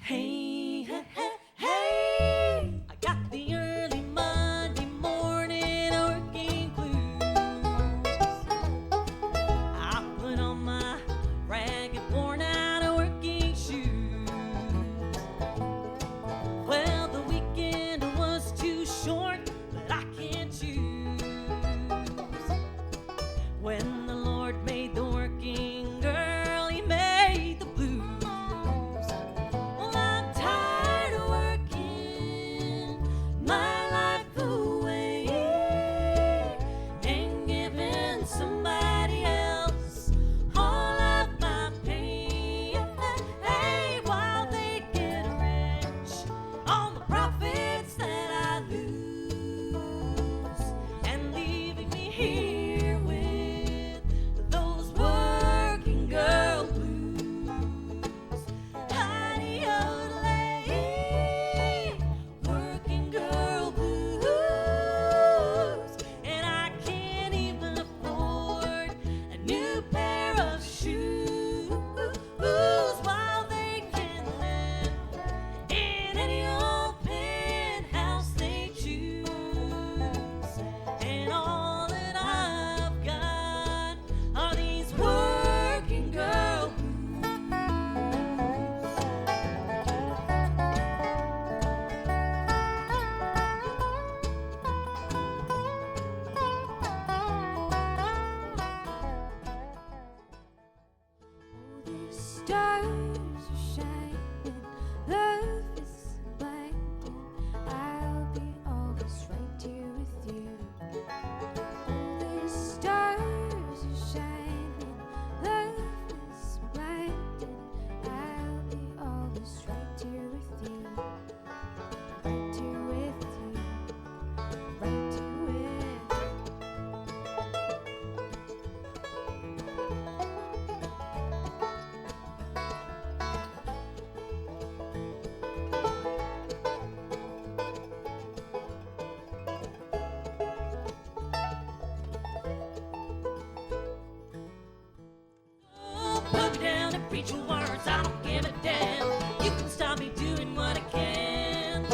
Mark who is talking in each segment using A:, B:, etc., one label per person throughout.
A: Hey, hey, hey, hey, I got the early Monday morning working blues. I put on my ragged, worn out working shoes. Well, the weekend was too short, but I can't choose. When the Lord made the working girl, He made the blues. Well, I'm tired of working my life away and giving somebody else all of my pain. Hey, while they get rich on the profits that I lose, and leaving me here with those working girl blues. Honey-o-lay, working girl blues. And I can't even afford a new pair of shoes while they can live in any old penthouse they choose. And all that I've got are these working girl blues.
B: The stars are shining, love is blinding. I'll be always right here with you. The stars are shining, love is blinding. I'll be always right here with you. Right here with you. Right here with you.
A: Put me down and preach your words, I don't give a damn. You can stop me doing what I can.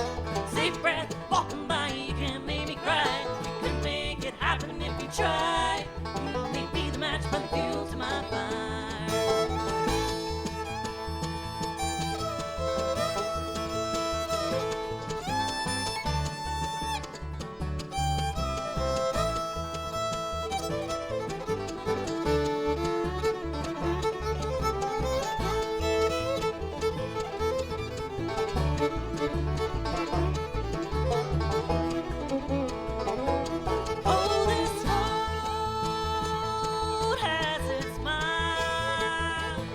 A: Safe breath, walking by you can't make me cry. You can make it happen if you try. You may be the match, but the fuel to my fire. Oh, this road has its miles,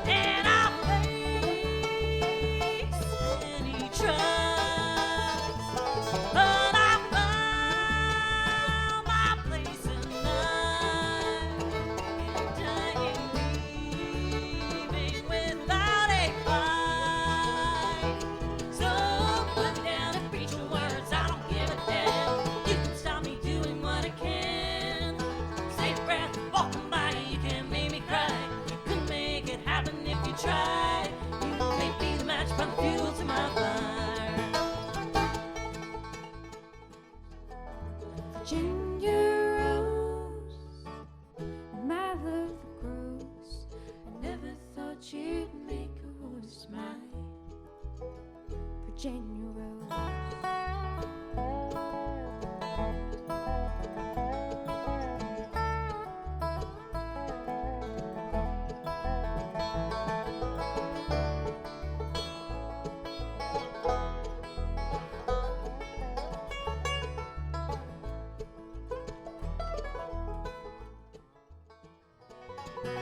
A: and I face many trials, but I found my place in life, and I ain't leaving without a fight. So put down and preach your words, I don't give a damn. You can stop me doing what I can. Safe breath, walking by you can't make me cry. You can make it happen if you try. You may be the match, but the fuel to my fire.
B: Virginia rose, my love grows. I never thought you'd make a horse mine. Virginia rose.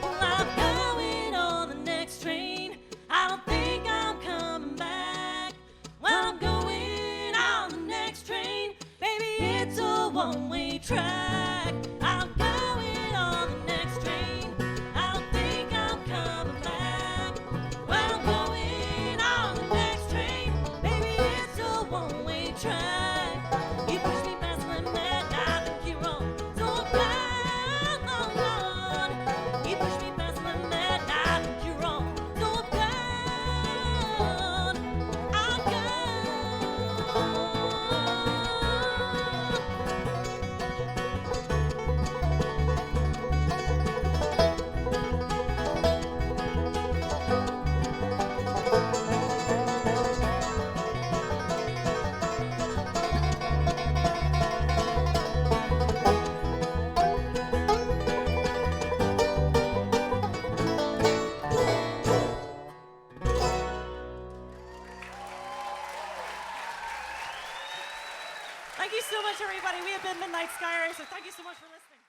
A: Well, I'm going on the next train. I don't think I'm coming back. Well, I'm going on the next train. Baby, it's a one-way track. I'm going on the next train. I don't think I'm coming back. Well, I'm going on the next train. Baby, it's a one-way track. You push me past the limit, I think you're wrong. So I'm gone. You push me past the limit, I think you're wrong. So I'm gone. Thank you so much, everybody. We have been Midnight Sky Racer. Thank you so much for listening.